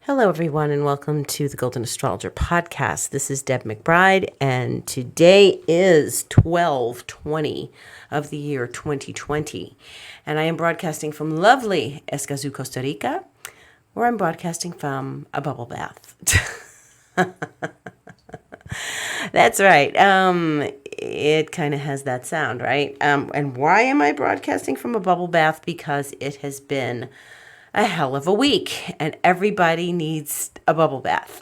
Hello, everyone, and welcome to the Golden Astrologer Podcast. This is Deb McBride, and today is 12/20 of the year 2020. And I am broadcasting from lovely Escazú, Costa Rica, where I'm broadcasting from a bubble bath. That's right. It kind of has that sound, right? And why am I broadcasting from a bubble bath? Because it has been a hell of a week, and everybody needs a bubble bath.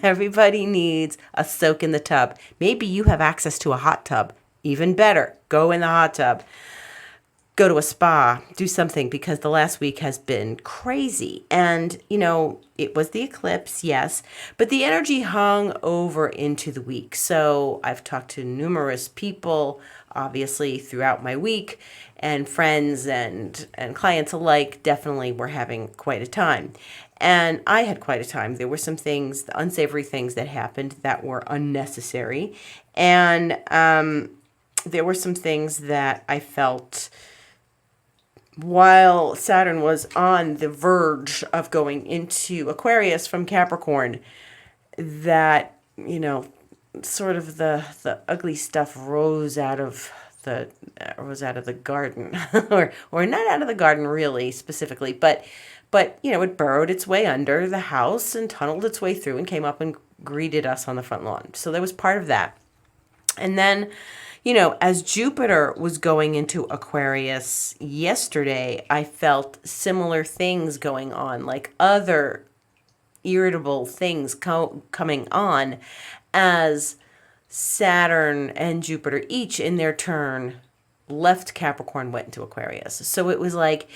Everybody needs a soak in the tub. Maybe you have access to a hot tub. Even better, go in the hot tub. Go to a spa, do something, because the last week has been crazy. And, it was the eclipse, yes, but the energy hung over into the week. So I've talked to numerous people, obviously, throughout my week, and friends and clients alike definitely were having quite a time. And I had quite a time. There were some things, unsavory things that happened that were unnecessary. And there were some things that I felt while Saturn was on the verge of going into Aquarius from Capricorn, that, sort of the ugly stuff rose out of the garden, or not out of the garden really specifically, but it burrowed its way under the house and tunneled its way through and came up and greeted us on the front lawn. So there was part of that. And then, as Jupiter was going into Aquarius yesterday, I felt similar things going on, like other irritable things coming on as Saturn and Jupiter, each in their turn, left Capricorn, went into Aquarius. So it was like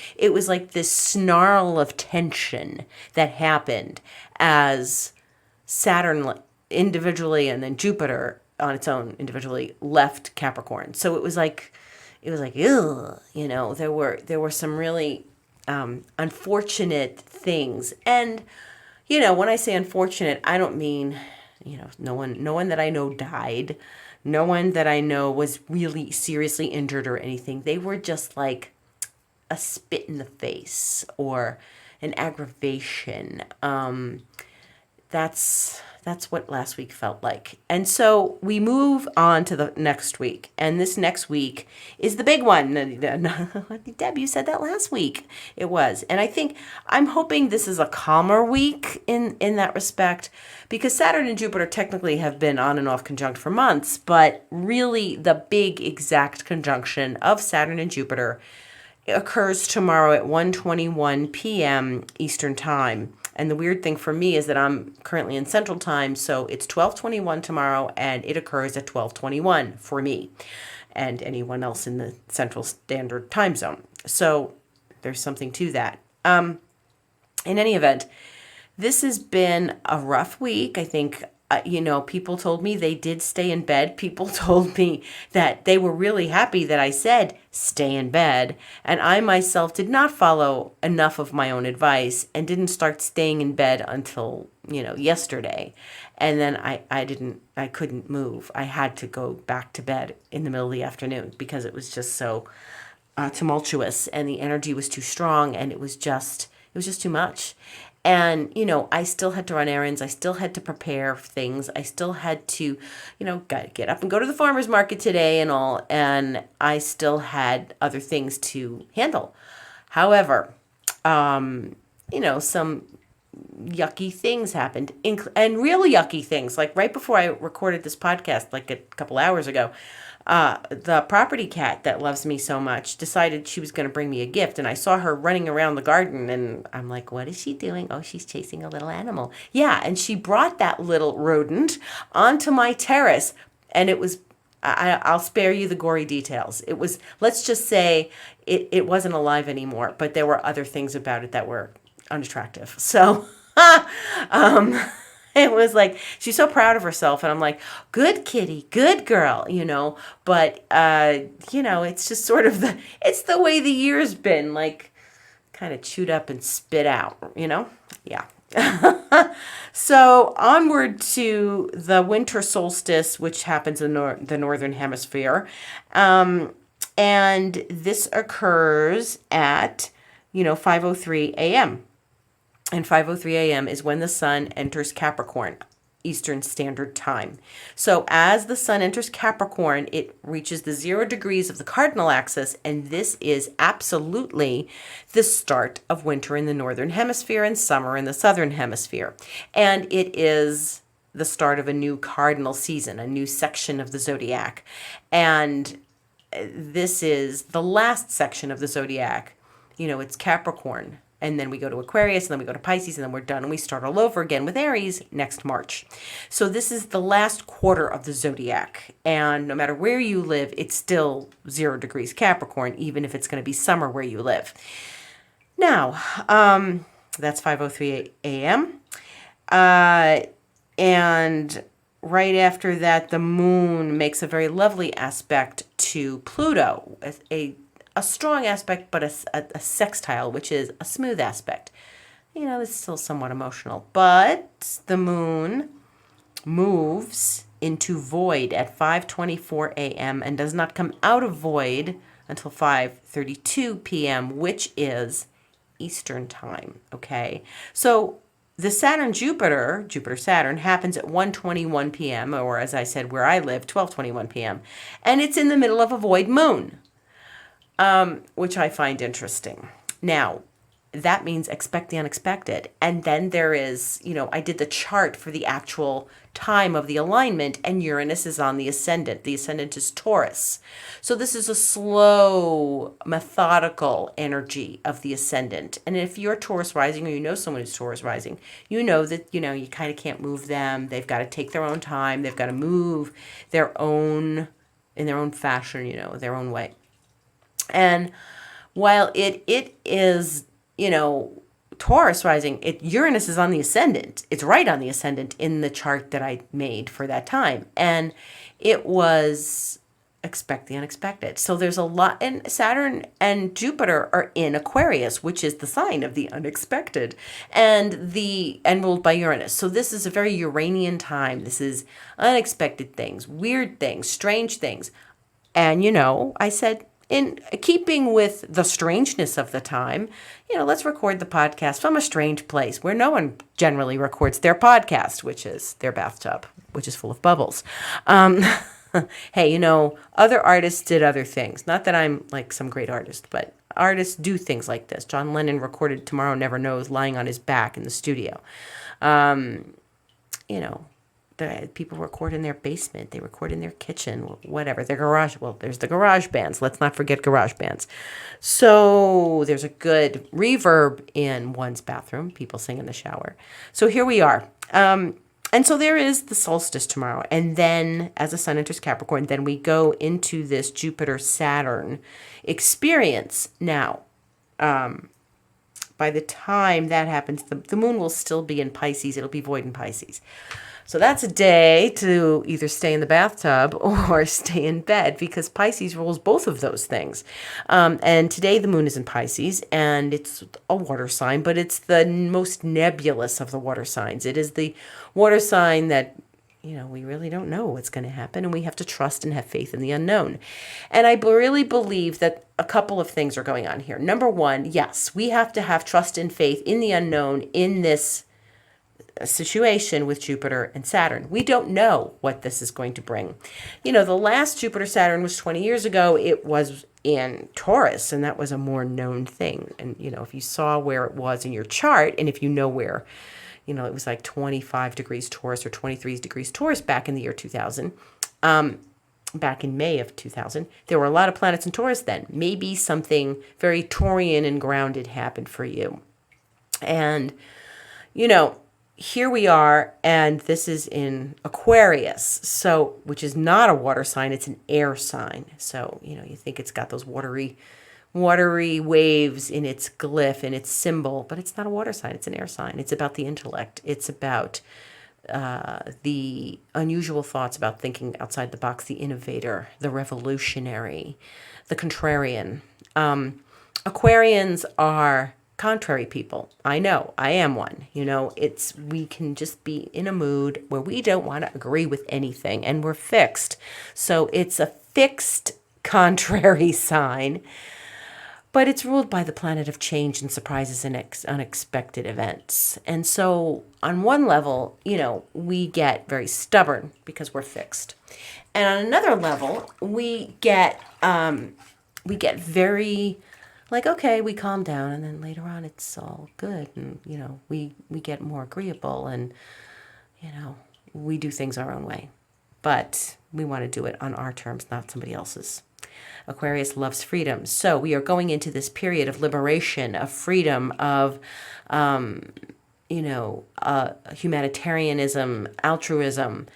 this snarl of tension that happened as Saturn individually and then Jupiter on its own individually left Capricorn. So it was like ugh, there were some really unfortunate things. And when I say unfortunate, I don't mean no one that I know died. No one that I know was really seriously injured or anything. They were just like a spit in the face or an aggravation. That's what last week felt like. And so we move on to the next week. And this next week is the big one. Deb, you said that last week. It was. And I'm hoping this is a calmer week in that respect, because Saturn and Jupiter technically have been on and off conjunct for months, but really the big exact conjunction of Saturn and Jupiter occurs tomorrow at 1:21 p.m. Eastern Time. And the weird thing for me is that I'm currently in Central Time, so it's 12:21 tomorrow, and it occurs at 12:21 for me and anyone else in the Central Standard Time Zone. So there's something to that. In any event, this has been a rough week. I think, people told me they did stay in bed. People told me that they were really happy that I said, stay in bed. And I myself did not follow enough of my own advice and didn't start staying in bed until, yesterday. And then I couldn't move. I had to go back to bed in the middle of the afternoon because it was just so tumultuous and the energy was too strong, and it was just too much. And, I still had to run errands. I still had to prepare things. I still had to, get up and go to the farmer's market today and all. And I still had other things to handle. However, some yucky things happened, and real yucky things. Like right before I recorded this podcast, like a couple hours ago, the property cat that loves me so much decided she was going to bring me a gift. And I saw her running around the garden, and I'm like, what is she doing? Oh, she's chasing a little animal. Yeah, and she brought that little rodent onto my terrace, and it was, I'll spare you the gory details. It was, let's just say, it wasn't alive anymore, but there were other things about it that were unattractive. So, it was like, she's so proud of herself. And I'm like, good kitty, good girl, but, it's just sort of it's the way the year's been, like kind of chewed up and spit out, Yeah. So onward to the winter solstice, which happens in the northern hemisphere. And this occurs at, 5:03 a.m. and 5:03 a.m. is when the sun enters Capricorn, Eastern Standard Time. So as the sun enters Capricorn, it reaches the 0 degrees of the cardinal axis, and this is absolutely the start of winter in the northern hemisphere and summer in the southern hemisphere. And it is the start of a new cardinal season, a new section of the zodiac. And this is the last section of the zodiac. It's Capricorn. And then we go to Aquarius, and then we go to Pisces, and then we're done. And we start all over again with Aries next March. So this is the last quarter of the zodiac. And no matter where you live, it's still 0 degrees Capricorn, even if it's going to be summer where you live. Now, that's 5:03 a.m. And right after that, the moon makes a very lovely aspect to Pluto, a strong aspect, but a sextile, which is a smooth aspect. It's still somewhat emotional. But the moon moves into void at 5:24 a.m. and does not come out of void until 5:32 p.m., which is Eastern time, okay? So the Jupiter-Saturn happens at 1:21 p.m., or as I said, where I live, 12:21 p.m., and it's in the middle of a void moon. Which I find interesting. Now, that means expect the unexpected. And then there is, I did the chart for the actual time of the alignment, and Uranus is on the ascendant. The ascendant is Taurus. So this is a slow, methodical energy of the ascendant. And if you're Taurus rising, or you know someone who's Taurus rising, you know that, you kind of can't move them. They've got to take their own time. They've got to move in their own fashion, their own way. And while it is, Taurus rising, Uranus is on the ascendant. It's right on the ascendant in the chart that I made for that time. And it was expect the unexpected. So there's a lot, and Saturn and Jupiter are in Aquarius, which is the sign of the unexpected, and ruled by Uranus. So this is a very Uranian time. This is unexpected things, weird things, strange things. And, I said, in keeping with the strangeness of the time, let's record the podcast from a strange place where no one generally records their podcast, which is their bathtub, which is full of bubbles. Hey, other artists did other things. Not that I'm like some great artist, but artists do things like this. John Lennon recorded Tomorrow Never Knows lying on his back in the studio. People record in their basement. They record in their kitchen, whatever. Their garage. Well, there's the garage bands. Let's not forget garage bands. So there's a good reverb in one's bathroom. People sing in the shower. So here we are. And so there is the solstice tomorrow. And then as the sun enters Capricorn, then we go into this Jupiter-Saturn experience. Now, by the time that happens, the moon will still be in Pisces. It'll be void in Pisces. So that's a day to either stay in the bathtub or stay in bed, because Pisces rules both of those things. And today the moon is in Pisces, and it's a water sign, but it's the most nebulous of the water signs. It is the water sign that, we really don't know what's going to happen, and we have to trust and have faith in the unknown. And I really believe that a couple of things are going on here. Number one, yes, we have to have trust and faith in the unknown in this situation with Jupiter and Saturn. We don't know what this is going to bring. The last Jupiter-Saturn was 20 years ago. It was in Taurus, and that was a more known thing. And, if you saw where it was in your chart, and if you know where, it was like 25 degrees Taurus or 23 degrees Taurus back in the year 2000, back in May of 2000, there were a lot of planets in Taurus then. Maybe something very Taurian and grounded happened for you. And, here we are, and this is in Aquarius, so which is not a water sign, it's an air sign. So, you think it's got those watery waves in its glyph, in its symbol, but it's not a water sign, it's an air sign. It's about the intellect. It's about the unusual thoughts, about thinking outside the box, the innovator, the revolutionary, the contrarian. Aquarians are contrary people. I know, I am one. We can just be in a mood where we don't want to agree with anything, and we're fixed. So it's a fixed contrary sign. but it's ruled by the planet of change and surprises and unexpected events. And so on one level, we get very stubborn because we're fixed. And on another level, we get very like, okay, we calm down, and then later on it's all good. And, we get more agreeable, and, we do things our own way. But we want to do it on our terms, not somebody else's. Aquarius loves freedom. So we are going into this period of liberation, of freedom, of, humanitarianism, altruism.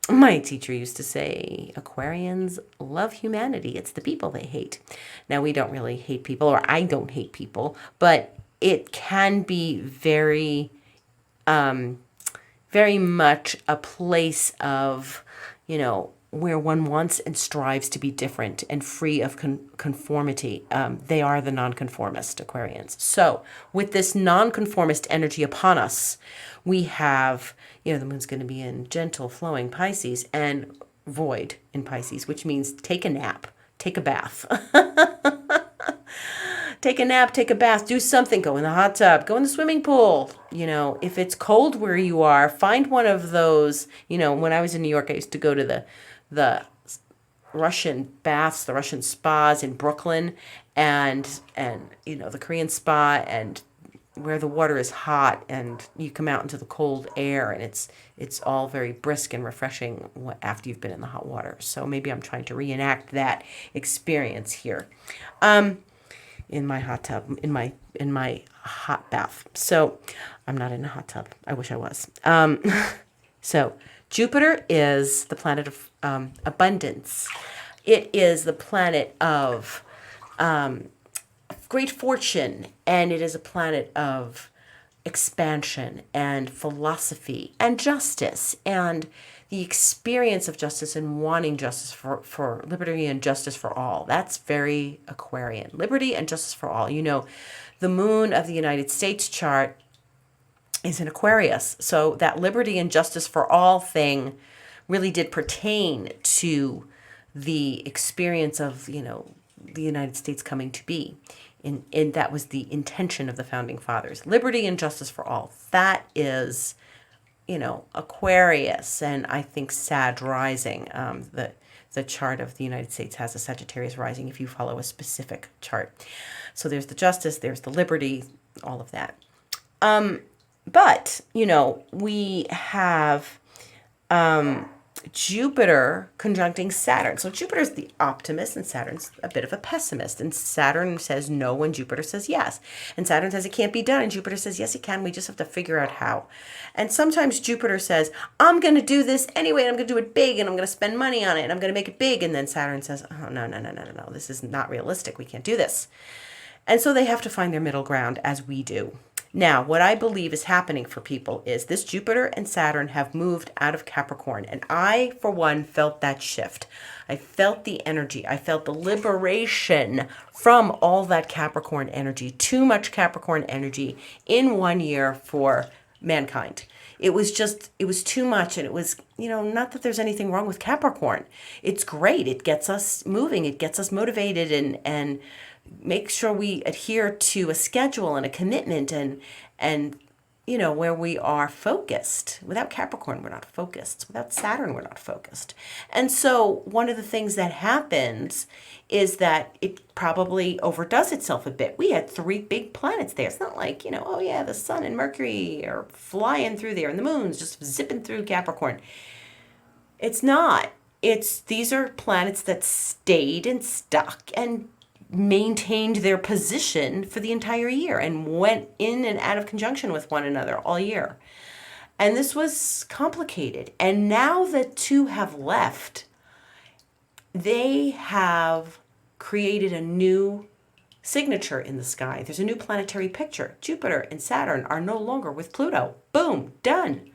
My teacher used to say, Aquarians love humanity. It's the people they hate. Now, we don't really hate people, or I don't hate people, but it can be very, very much a place of, where one wants and strives to be different and free of conformity. They are the nonconformist Aquarians. So with this nonconformist energy upon us, we have, the moon's going to be in gentle, flowing Pisces and void in Pisces, which means take a nap, take a bath. Take a nap, take a bath, do something, go in the hot tub, go in the swimming pool. If it's cold where you are, find one of those, when I was in New York, I used to go to the Russian baths, the Russian spas in Brooklyn, and the Korean spa, and where the water is hot and you come out into the cold air, and it's all very brisk and refreshing after you've been in the hot water. So maybe I'm trying to reenact that experience here. In my hot tub, in my hot bath. So I'm not in a hot tub. I wish I was. So Jupiter is the planet of abundance. It is the planet of great fortune, and it is a planet of expansion and philosophy and justice and the experience of justice and wanting justice for liberty and justice for all. That's very Aquarian. Liberty and justice for all. The moon of the United States chart is in Aquarius. So that liberty and justice for all thing really did pertain to the experience of, the United States coming to be. And that was the intention of the founding fathers. Liberty and justice for all. That is, Aquarius, and I think Sag rising. The chart of the United States has a Sagittarius rising if you follow a specific chart. So there's the justice, there's the liberty, all of that. But, we have Jupiter conjuncting Saturn. So Jupiter's the optimist and Saturn's a bit of a pessimist. And Saturn says no and Jupiter says yes. And Saturn says it can't be done and Jupiter says yes, it can. We just have to figure out how. And sometimes Jupiter says, I'm going to do this anyway, and I'm going to do it big, and I'm going to spend money on it, and I'm going to make it big. And then Saturn says, oh, no. This is not realistic. We can't do this. And so they have to find their middle ground, as we do. Now, what I believe is happening for people is this Jupiter and Saturn have moved out of Capricorn. And I, for one, felt that shift. I felt the energy. I felt the liberation from all that Capricorn energy, too much Capricorn energy in 1 year for mankind. It was too much. And it was, not that there's anything wrong with Capricorn. It's great. It gets us moving. It gets us motivated and make sure we adhere to a schedule and a commitment and where we are focused. Without Capricorn, we're not focused. Without Saturn, we're not focused. And so one of the things that happens is that it probably overdoes itself a bit. We had 3 big planets there. It's not like, the sun and Mercury are flying through there and the moon's just zipping through Capricorn. It's not. These are planets that stayed and stuck and maintained their position for the entire year and went in and out of conjunction with one another all year. And this was complicated. And now that 2 have left, they have created a new signature in the sky. There's a new planetary picture. Jupiter and Saturn are no longer with Pluto. Boom, done.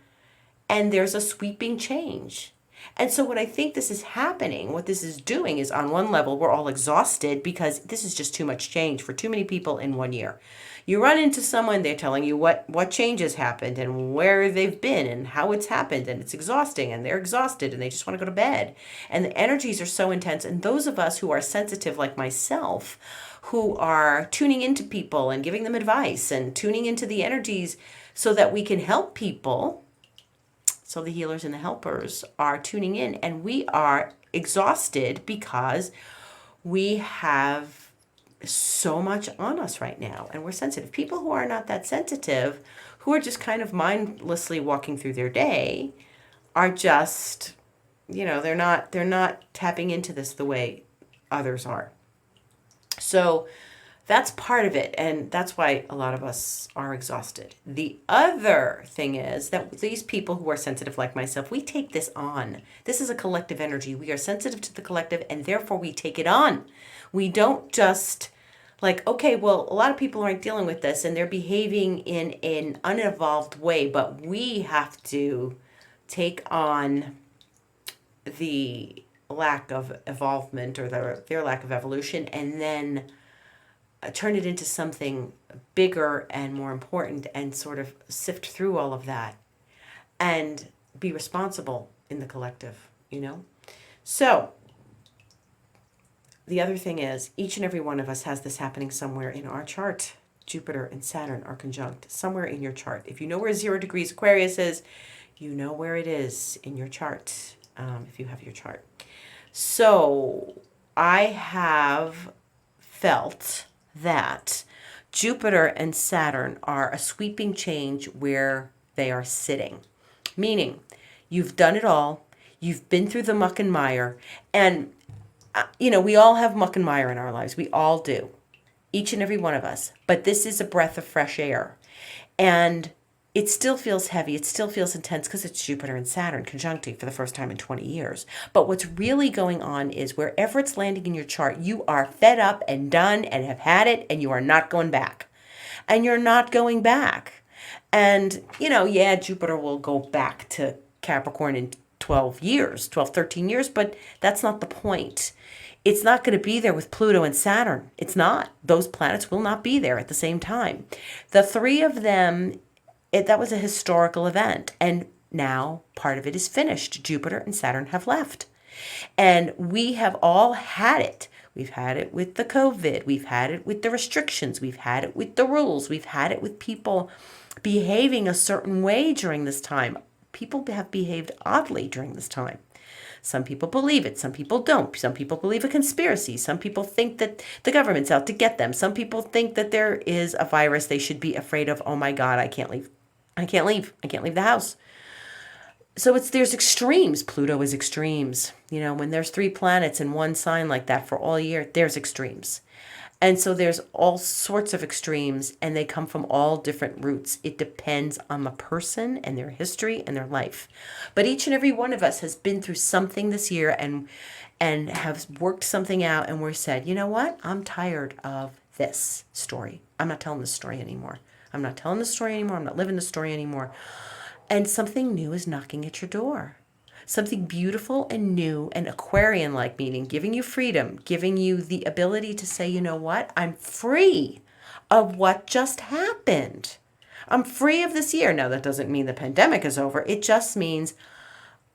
And there's a sweeping change. And so what I think this is happening, what this is doing is on one level, we're all exhausted because this is just too much change for too many people in 1 year. You run into someone, they're telling you what changes happened and where they've been and how it's happened, and it's exhausting, and they're exhausted and they just want to go to bed. And the energies are so intense. And those of us who are sensitive like myself, who are tuning into people and giving them advice and tuning into the energies so that we can help people. So the healers and the helpers are tuning in, and we are exhausted because we have so much on us right now, and we're sensitive. People who are not that sensitive, who are just kind of mindlessly walking through their day, are just, they're not tapping into this the way others are. So that's part of it, and that's why a lot of us are exhausted. The other thing is that these people who are sensitive like myself, we take this on. This is a collective energy. We are sensitive to the collective, and therefore we take it on. We don't just okay, well, a lot of people aren't dealing with this, and they're behaving in an unevolved way, but we have to take on the lack of evolvement or their lack of evolution, and then turn it into something bigger and more important, and sort of sift through all of that and be responsible in the collective, So the other thing is, each and every one of us has this happening somewhere in our chart. Jupiter and Saturn are conjunct somewhere in your chart. If you know where 0 degrees Aquarius is, you know where it is in your chart, if you have your chart. So I have felt that Jupiter and Saturn are a sweeping change where they are sitting. Meaning, you've done it all, you've been through the muck and mire, and we all have muck and mire in our lives. We all do. Each and every one of us. But this is a breath of fresh air. And it still feels heavy. It still feels intense because it's Jupiter and Saturn conjuncting for the first time in 20 years. But what's really going on is wherever it's landing in your chart, you are fed up and done and have had it, and you are not going back. And you're not going back. And, Jupiter will go back to Capricorn in 12, 13 years, but that's not the point. It's not going to be there with Pluto and Saturn. It's not. Those planets will not be there at the same time. The three of them, that was a historical event. And now part of it is finished. Jupiter and Saturn have left. And we have all had it. We've had it with the COVID. We've had it with the restrictions. We've had it with the rules. We've had it with people behaving a certain way during this time. People have behaved oddly during this time. Some people believe it. Some people don't. Some people believe a conspiracy. Some people think that the government's out to get them. Some people think that there is a virus they should be afraid of. Oh my God, I can't leave. I can't leave. I can't leave the house. So there's extremes. Pluto is extremes. When there's 3 planets in one sign like that for all year, there's extremes. And so there's all sorts of extremes, and they come from all different roots. It depends on the person and their history and their life. But each and every one of us has been through something this year and have worked something out, and we're said, you know what? I'm tired of this story. I'm not telling this story anymore. I'm not telling this story anymore. I'm not living the story anymore. And something new is knocking at your door. Something beautiful and new and Aquarian-like, meaning giving you freedom, giving you the ability to say, you know what? I'm free of what just happened. I'm free of this year. Now, that doesn't mean the pandemic is over. It just means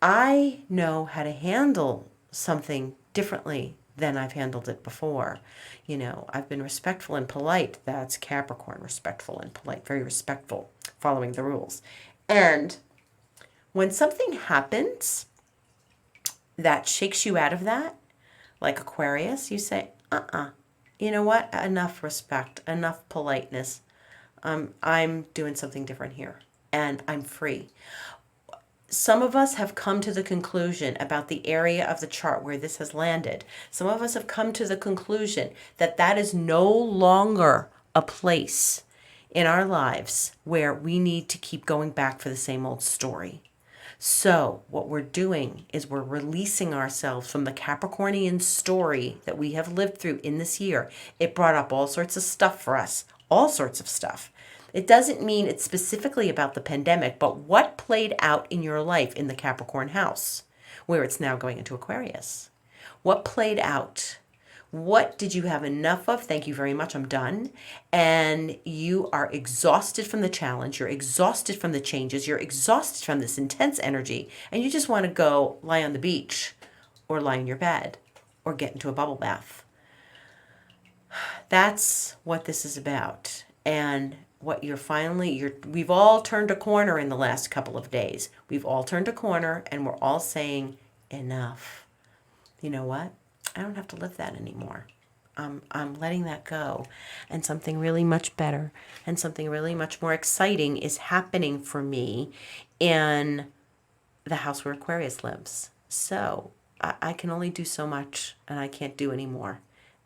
I know how to handle something differently than I've handled it before. I've been respectful and polite. That's Capricorn, respectful and polite, very respectful, following the rules. And when something happens that shakes you out of that, like Aquarius, you say, you know what? Enough respect, enough politeness. I'm doing something different here, and I'm free. Some of us have come to the conclusion about the area of the chart where this has landed. Some of us have come to the conclusion that that is no longer a place in our lives where we need to keep going back for the same old story. So what we're doing is we're releasing ourselves from the Capricornian story that we have lived through in this year. It brought up all sorts of stuff for us, all sorts of stuff. It doesn't mean it's specifically about the pandemic, but what played out in your life in the Capricorn house. where it's now going into Aquarius. What played out? What did you have enough of? Thank you very much. I'm done. And you are exhausted from the challenge. You're exhausted from the changes. You're exhausted from this intense energy. And you just want to go lie on the beach or lie in your bed or get into a bubble bath. That's what this is about. And what we've all turned a corner in the last couple of days. We've all turned a corner and we're all saying enough. You know what? I don't have to live that anymore. I'm letting that go. And something really much better and something really much more exciting is happening for me in the house where Aquarius lives. So I can only do so much and I can't do any more.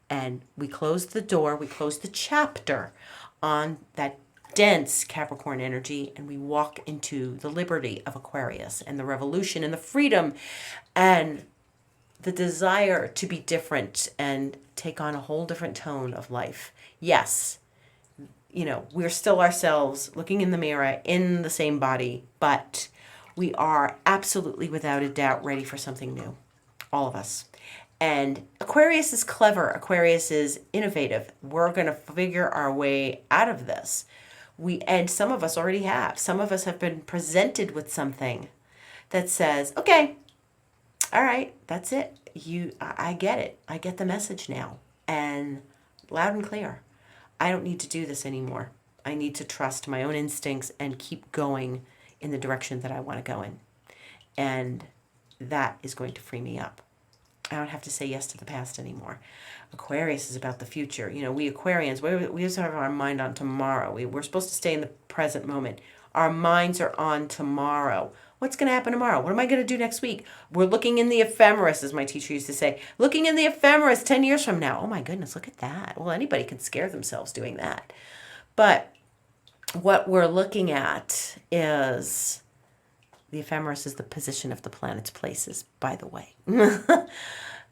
And we closed the door, we closed the chapter on that dense Capricorn energy, and we walk into the liberty of Aquarius and the revolution and the freedom and the desire to be different and take on a whole different tone of life. Yes, we're still ourselves looking in the mirror in the same body, but we are absolutely without a doubt ready for something new. All of us. And Aquarius is clever. Aquarius is innovative. We're going to figure our way out of this. And some of us already have. Some of us have been presented with something that says, okay, all right, that's it. I get it. I get the message now. And loud and clear. I don't need to do this anymore. I need to trust my own instincts and keep going in the direction that I want to go in. And that is going to free me up. I don't have to say yes to the past anymore. Aquarius is about the future. We Aquarians, we just have our mind on tomorrow. We're supposed to stay in the present moment. Our minds are on tomorrow. What's going to happen tomorrow? What am I going to do next week? We're looking in the ephemeris, as my teacher used to say. Looking in the ephemeris 10 years from now. Oh my goodness, look at that. Well, anybody can scare themselves doing that. But what we're looking at is... The ephemeris is the position of the planet's places, by the way.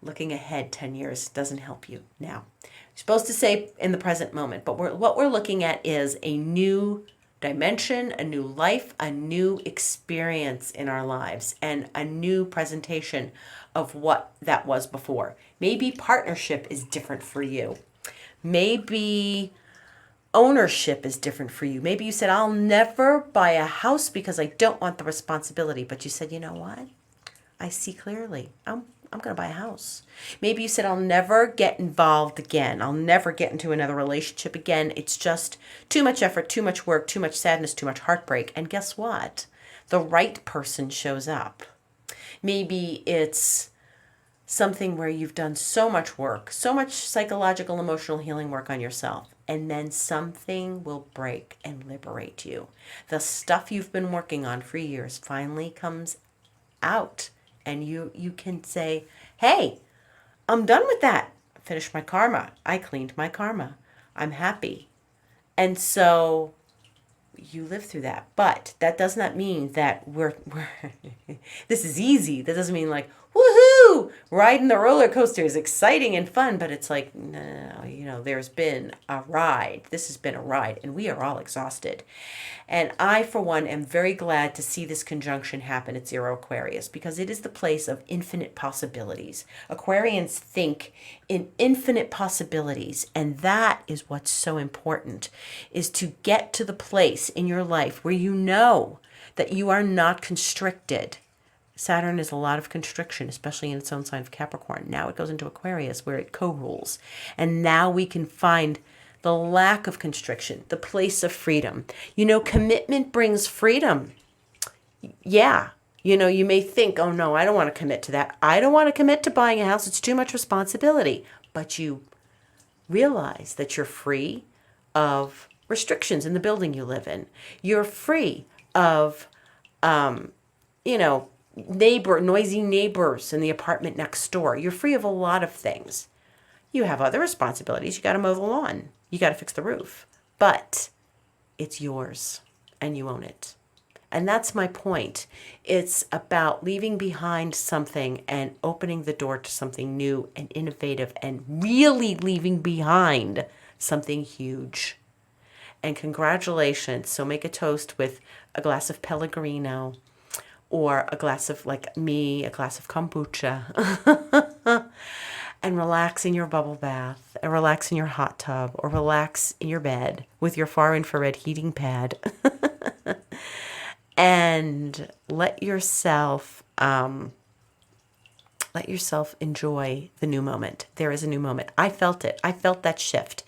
Looking ahead 10 years doesn't help you now. You're supposed to say in the present moment, but what we're looking at is a new dimension, a new life, a new experience in our lives, and a new presentation of what that was before. Maybe partnership is different for you. Maybe ownership is different for you. Maybe you said, I'll never buy a house because I don't want the responsibility. But you said, you know what? I see clearly. I'm going to buy a house. Maybe you said, I'll never get involved again. I'll never get into another relationship again. It's just too much effort, too much work, too much sadness, too much heartbreak. And guess what? The right person shows up. Maybe it's something where you've done so much work, so much psychological, emotional healing work on yourself. And then something will break and liberate you. The stuff you've been working on for years finally comes out. And you can say, hey, I'm done with that. I finished my karma. I cleaned my karma. I'm happy. And so you live through that. But that does not mean that we're this is easy. That doesn't mean like, woohoo, riding the roller coaster is exciting and fun. But it's like, no, there's been a ride. This has been a ride. And we are all exhausted. And I, for one, am very glad to see this conjunction happen at Zero Aquarius because it is the place of infinite possibilities. Aquarians think in infinite possibilities. And that is what's so important, is to get to the place in your life where you know that you are not constricted. Saturn is a lot of constriction, especially in its own sign of Capricorn. Now it goes into Aquarius where it co-rules. And now we can find the lack of constriction, the place of freedom. Commitment brings freedom. Yeah. You may think, oh no, I don't want to commit to that. I don't want to commit to buying a house. It's too much responsibility. But you realize that you're free of restrictions in the building you live in. You're free of, noisy neighbors in the apartment next door. You're free of a lot of things. You have other responsibilities. You got to mow the lawn. You got to fix the roof. But it's yours and you own it. And that's my point. It's about leaving behind something and opening the door to something new and innovative and really leaving behind something huge. And congratulations. So make a toast with a glass of Pellegrino or a glass of, like me, a glass of kombucha, and relax in your bubble bath, and relax in your hot tub, or relax in your bed with your far infrared heating pad, and let yourself enjoy the new moment. There is a new moment. I felt it. I felt that shift.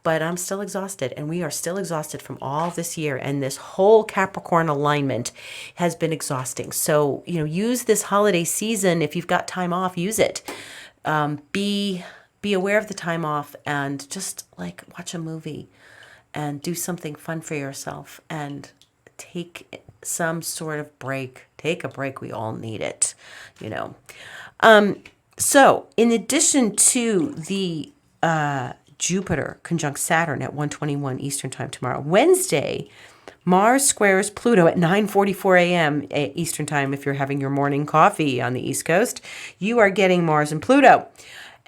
But I'm still exhausted, and we are still exhausted from all this year, and this whole Capricorn alignment has been exhausting. So, use this holiday season. If you've got time off, use it. Be aware of the time off, and just like watch a movie and do something fun for yourself, and take some sort of break. Take a break. We all need it, So in addition to the Jupiter conjunct Saturn at 1:21 Eastern Time tomorrow, Wednesday, Mars squares Pluto at 9:44 a.m. Eastern Time. If you're having your morning coffee on the East Coast, you are getting Mars and Pluto.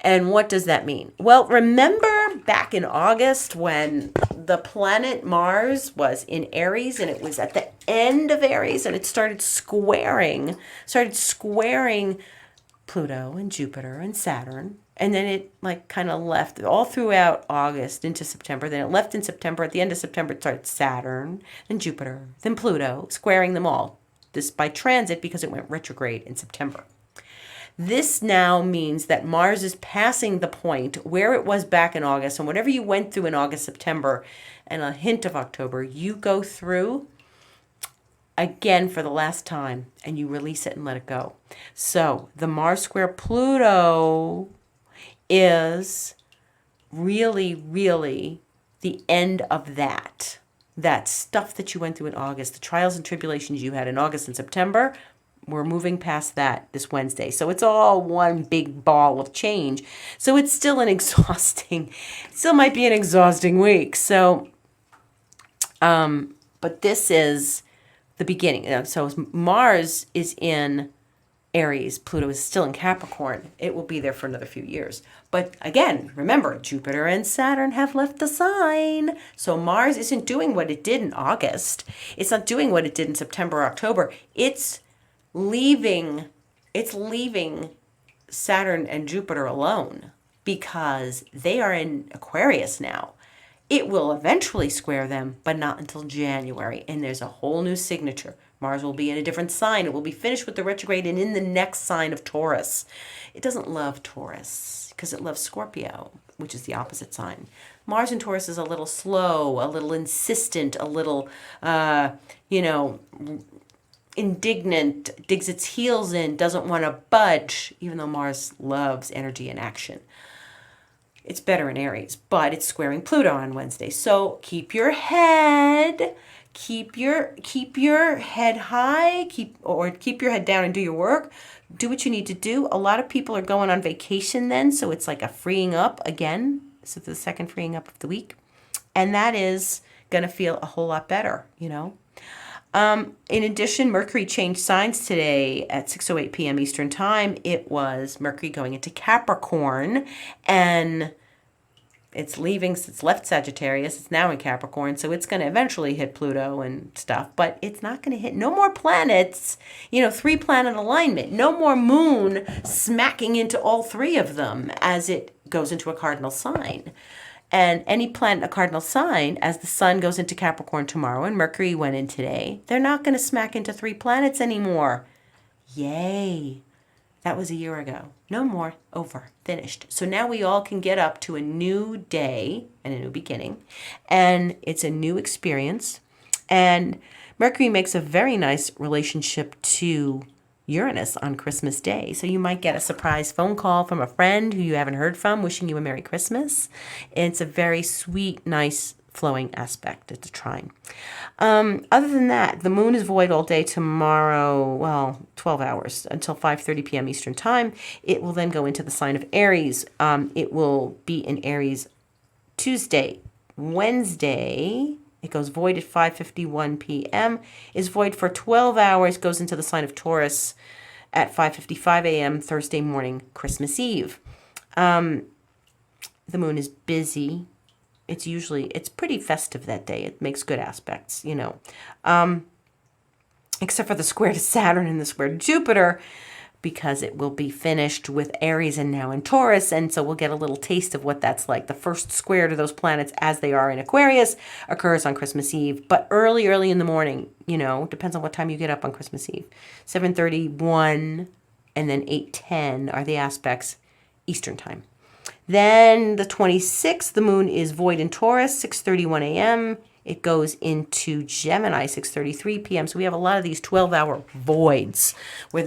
And what does that mean? Well, remember back in August when the planet Mars was in Aries, and it was at the end of Aries, and it started squaring Pluto and Jupiter and Saturn. And then it kind of left all throughout August into September. Then it left in September. At the end of September, it started Saturn, then Jupiter, then Pluto, squaring them all. This by transit because it went retrograde in September. This now means that Mars is passing the point where it was back in August. And whatever you went through in August, September, and a hint of October, you go through again for the last time, and you release it and let it go. So the Mars square Pluto is really, really the end of that stuff that you went through in August, the trials and tribulations you had in August and September. We're moving past that this Wednesday. So it's all one big ball of change. So it's still still might be an exhausting week. So, but this is the beginning. So Mars is in Aries, Pluto is still in Capricorn. It will be there for another few years. But again, remember, Jupiter and Saturn have left the sign. So Mars isn't doing what it did in August. It's not doing what it did in September or October. It's leaving Saturn and Jupiter alone because they are in Aquarius now. It will eventually square them, but not until January. And there's a whole new signature. Mars will be in a different sign. It will be finished with the retrograde and in the next sign of Taurus. It doesn't love Taurus because it loves Scorpio, which is the opposite sign. Mars in Taurus is a little slow, a little insistent, a little, indignant, digs its heels in, doesn't want to budge, even though Mars loves energy and action. It's better in Aries, but it's squaring Pluto on Wednesday. So keep your head high, keep your head down and do your work. Do what you need to do. A lot of people are going on vacation then, so it's like a freeing up again. So the second freeing up of the week. And that is going to feel a whole lot better, In addition, Mercury changed signs today at 6:08 p.m. Eastern Time. It was Mercury going into Capricorn, and it's left Sagittarius. It's now in Capricorn, so it's going to eventually hit Pluto and stuff, but it's not going to hit no more planets, 3-planet alignment, no more moon smacking into all three of them as it goes into a cardinal sign. And any planet, a cardinal sign, as the sun goes into Capricorn tomorrow and Mercury went in today, they're not going to smack into 3 planets anymore. Yay. That was a year ago. No more. Over. Finished. So now we all can get up to a new day and a new beginning. And it's a new experience. And Mercury makes a very nice relationship to Uranus on Christmas Day. So you might get a surprise phone call from a friend who you haven't heard from wishing you a Merry Christmas. It's a very sweet, nice, flowing aspect. It's a trine. Other than that, the moon is void all day tomorrow, 12 hours until 5:30 p.m. Eastern Time. It will then go into the sign of Aries. It will be in Aries Tuesday. Wednesday, it goes void at 5:51 p.m., is void for 12 hours, goes into the sign of Taurus at 5:55 a.m. Thursday morning, Christmas Eve. The moon is busy. It's pretty festive that day. It makes good aspects, except for the square to Saturn and the square to Jupiter, because it will be finished with Aries and now in Taurus. And so we'll get a little taste of what that's like. The first square to those planets as they are in Aquarius occurs on Christmas Eve, but early in the morning, depends on what time you get up on Christmas Eve. 7:31 and then 8:10 are the aspects Eastern time. Then the 26th, the moon is void in Taurus, 6:31 a.m. It goes into Gemini, 6:33 p.m. So we have a lot of these 12-hour voids where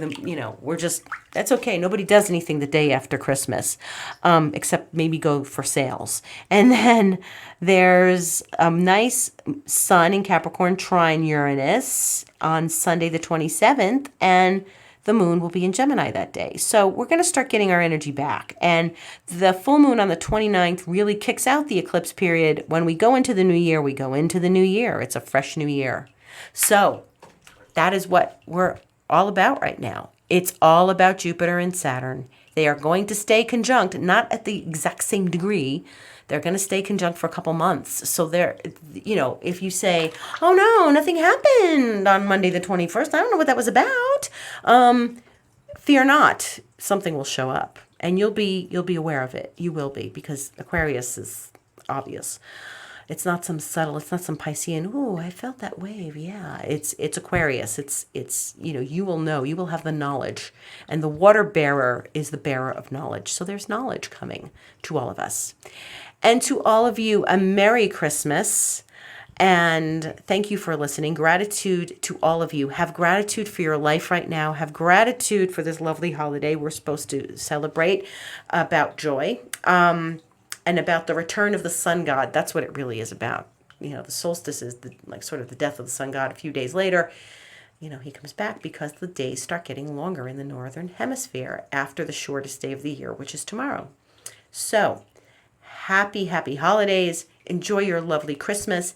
that's okay. Nobody does anything the day after Christmas, except maybe go for sales. And then there's a nice sun in Capricorn trine Uranus on Sunday the 27th, and the moon will be in Gemini that day. So we're going to start getting our energy back. And the full moon on the 29th really kicks out the eclipse period. When we go into the new year, we go into the new year. It's a fresh new year. So that is what we're all about right now. It's all about Jupiter and Saturn. They are going to stay conjunct, not at the exact same degree. They're going to stay conjunct for a couple months. So if you say, oh no, nothing happened on Monday the 21st, I don't know what that was about. Fear not, something will show up and you'll be aware of it. You will be, because Aquarius is obvious. It's not some subtle, it's not some Piscean, ooh, I felt that wave. Yeah, it's Aquarius. It's you will know, you will have the knowledge. And the water bearer is the bearer of knowledge. So there's knowledge coming to all of us. And to all of you, a Merry Christmas. And thank you for listening. Gratitude to all of you. Have gratitude for your life right now. Have gratitude for this lovely holiday we're supposed to celebrate, about joy. And about the return of the sun god. That's what it really is about. The solstice is sort of the death of the sun god. A few days later, he comes back because the days start getting longer in the northern hemisphere after the shortest day of the year, which is tomorrow. So, happy holidays. Enjoy your lovely Christmas.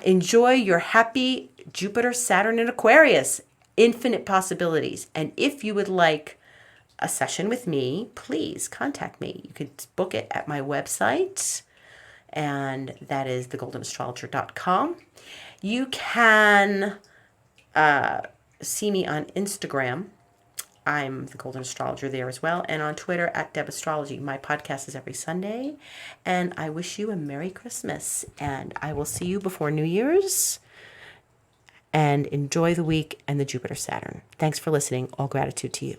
Enjoy your happy Jupiter, Saturn, and Aquarius. Infinite possibilities. And if you would like a session with me, please contact me. You can book it at my website, and that is thegoldenastrologer.com. You can see me on Instagram. I'm the Golden Astrologer there as well, and on Twitter at Deb Astrology. My podcast is every Sunday, and I wish you a Merry Christmas, and I will see you before New Year's, and enjoy the week and the Jupiter Saturn. Thanks for listening. All gratitude to you.